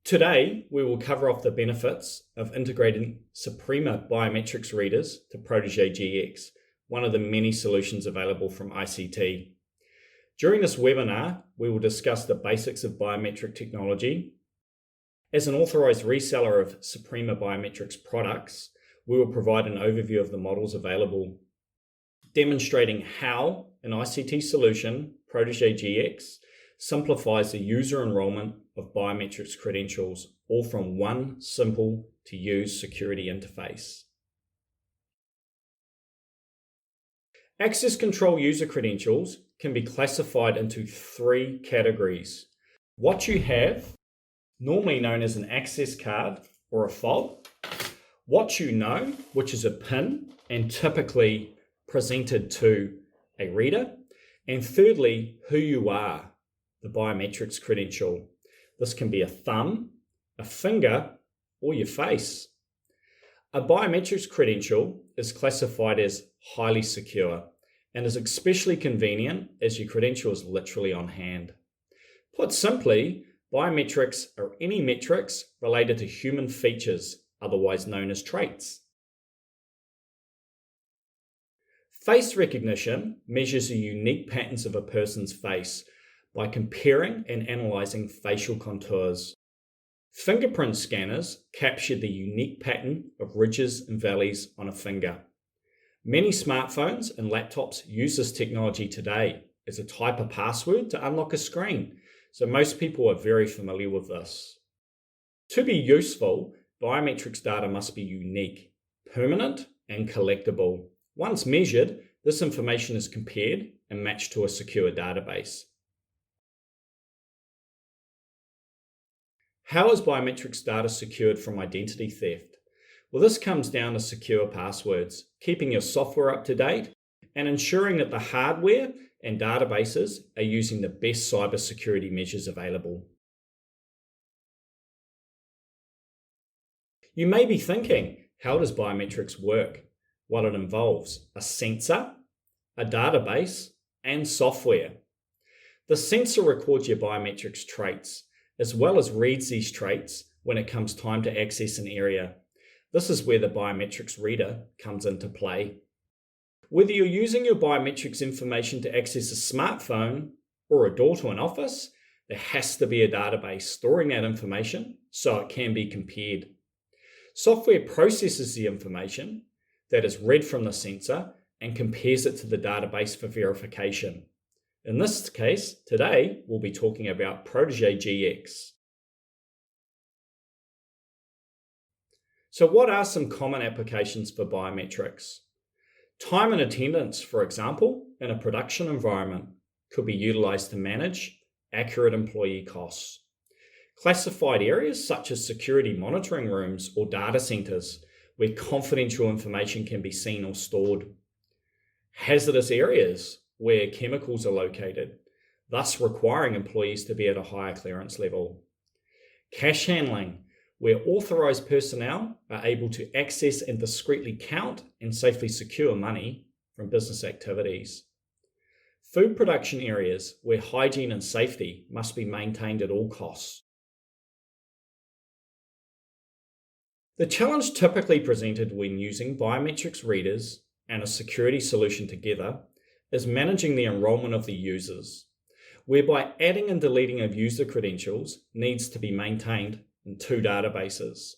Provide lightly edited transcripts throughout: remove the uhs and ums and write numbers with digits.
Today, we will cover off the benefits of integrating Suprema Biometrics readers to Protege GX, one of the many solutions available from ICT. During this webinar, we will discuss the basics of biometric technology. As an authorized reseller of Suprema Biometrics products, we will provide an overview of the models available, demonstrating how an ICT solution, Protege GX, simplifies the user enrollment of biometrics credentials, all from one simple to use security interface. Access control user credentials can be classified into three categories. What you have, normally known as an access card or a fob. What you know, which is a PIN and typically presented to a reader. And thirdly, who you are, the biometrics credential. This can be a thumb, a finger, or your face. A biometrics credential is classified as highly secure and is especially convenient as your credential is literally on hand. Put simply, biometrics are any metrics related to human features, otherwise known as traits. Face recognition measures the unique patterns of a person's face by comparing and analyzing facial contours. Fingerprint scanners capture the unique pattern of ridges and valleys on a finger. Many smartphones and laptops use this technology today as a type of password to unlock a screen, so most people are very familiar with this. To be useful, biometrics data must be unique, permanent, and collectible. Once measured, this information is compared and matched to a secure database. How is biometrics data secured from identity theft? Well, this comes down to secure passwords, keeping your software up to date, and ensuring that the hardware and databases are using the best cybersecurity measures available. You may be thinking, how does biometrics work? Well, it involves a sensor, a database, and software. The sensor records your biometrics traits, as well as reads these traits when it comes time to access an area. This is where the biometrics reader comes into play. Whether you're using your biometrics information to access a smartphone or a door to an office, there has to be a database storing that information so it can be compared. Software processes the information that is read from the sensor and compares it to the database for verification. In this case, today, we'll be talking about Protege GX. So what are some common applications for biometrics? Time and attendance, for example, in a production environment, could be utilized to manage accurate employee costs. Classified areas such as security monitoring rooms or data centers, where confidential information can be seen or stored. Hazardous areas, where chemicals are located, thus requiring employees to be at a higher clearance level. Cash handling, where authorized personnel are able to access and discreetly count and safely secure money from business activities. Food production areas, where hygiene and safety must be maintained at all costs. The challenge typically presented when using biometrics readers and a security solution together is managing the enrollment of the users, whereby adding and deleting of user credentials needs to be maintained in two databases,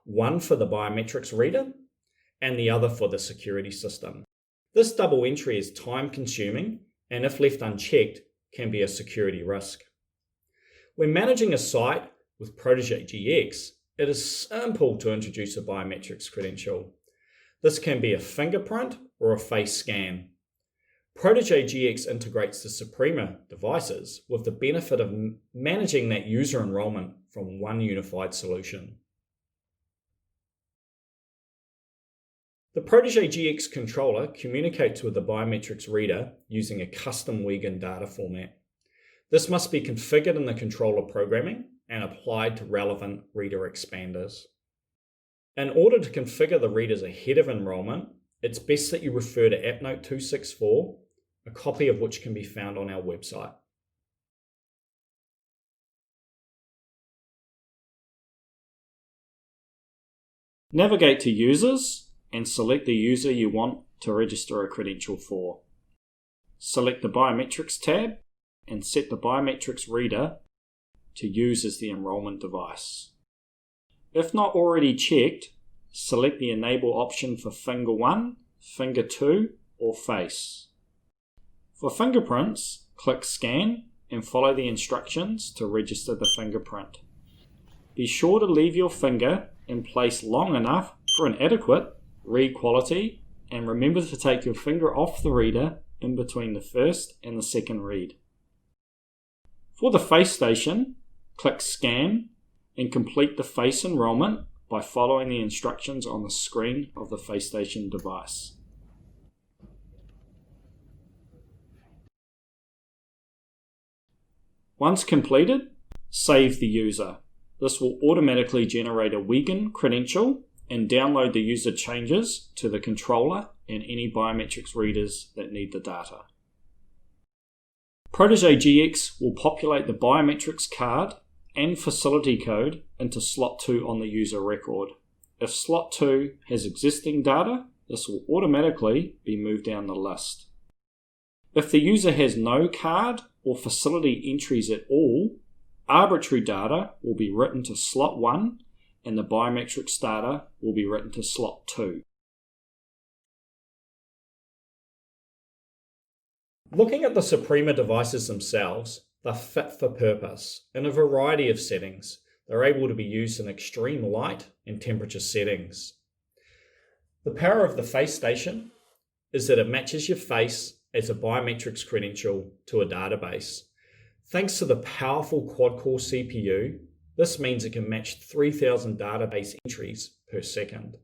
one for the biometrics reader and the other for the security system. This double entry is time-consuming and, if left unchecked, can be a security risk. When managing a site with Protege GX, it is simple to introduce a biometrics credential. This can be a fingerprint or a face scan. Protege GX integrates the Suprema devices with the benefit of managing that user enrollment from one unified solution. The Protege GX controller communicates with the biometrics reader using a custom Wiegand data format. This must be configured in the controller programming and applied to relevant reader expanders. In order to configure the readers ahead of enrollment, it's best that you refer to App Note 264, a copy of which can be found on our website. Navigate to Users and select the user you want to register a credential for. Select the Biometrics tab and set the Biometrics reader to use as the enrollment device. If not already checked, select the Enable option for Finger 1, Finger 2, or Face. For fingerprints, click Scan and follow the instructions to register the fingerprint. Be sure to leave your finger in place long enough for an adequate read quality, and remember to take your finger off the reader in between the first and the second read. For the FaceStation, click Scan and complete the face enrollment by following the instructions on the screen of the FaceStation device. Once completed, save the user. This will automatically generate a WEGAN credential and download the user changes to the controller and any biometrics readers that need the data. Protege GX will populate the biometrics card and facility code into slot 2 on the user record. If slot 2 has existing data, this will automatically be moved down the list. If the user has no card or facility entries at all, arbitrary data will be written to slot 1 and the biometrics data will be written to slot 2. Looking at the Suprema devices themselves, they're fit for purpose in a variety of settings. They're able to be used in extreme light and temperature settings. The power of the FaceStation is that it matches your face as a biometrics credential to a database. Thanks to the powerful quad-core CPU, this means it can match 3,000 database entries per second.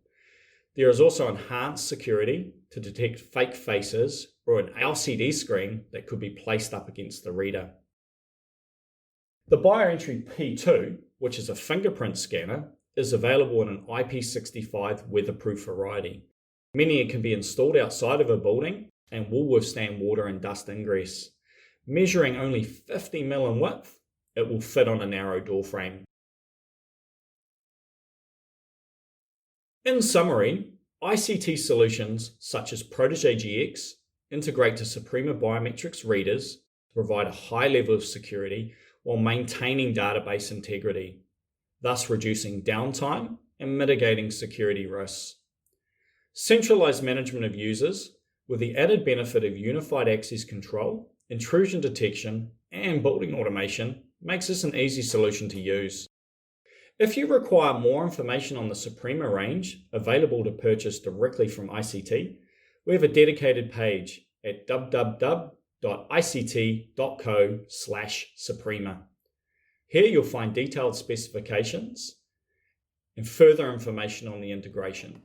There is also enhanced security to detect fake faces or an LCD screen that could be placed up against the reader. The BioEntry P2, which is a fingerprint scanner, is available in an IP65 weatherproof variety, meaning it can be installed outside of a building and will withstand water and dust ingress. Measuring only 50 mm in width, it will fit on a narrow door frame. In summary, ICT solutions such as Protege GX integrate to Suprema Biometrics readers to provide a high level of security while maintaining database integrity, thus reducing downtime and mitigating security risks. Centralized management of users, with the added benefit of unified access control, intrusion detection, and building automation, makes this an easy solution to use. If you require more information on the Suprema range available to purchase directly from ICT, we have a dedicated page at www.ict.co/Suprema. Here you'll find detailed specifications and further information on the integration.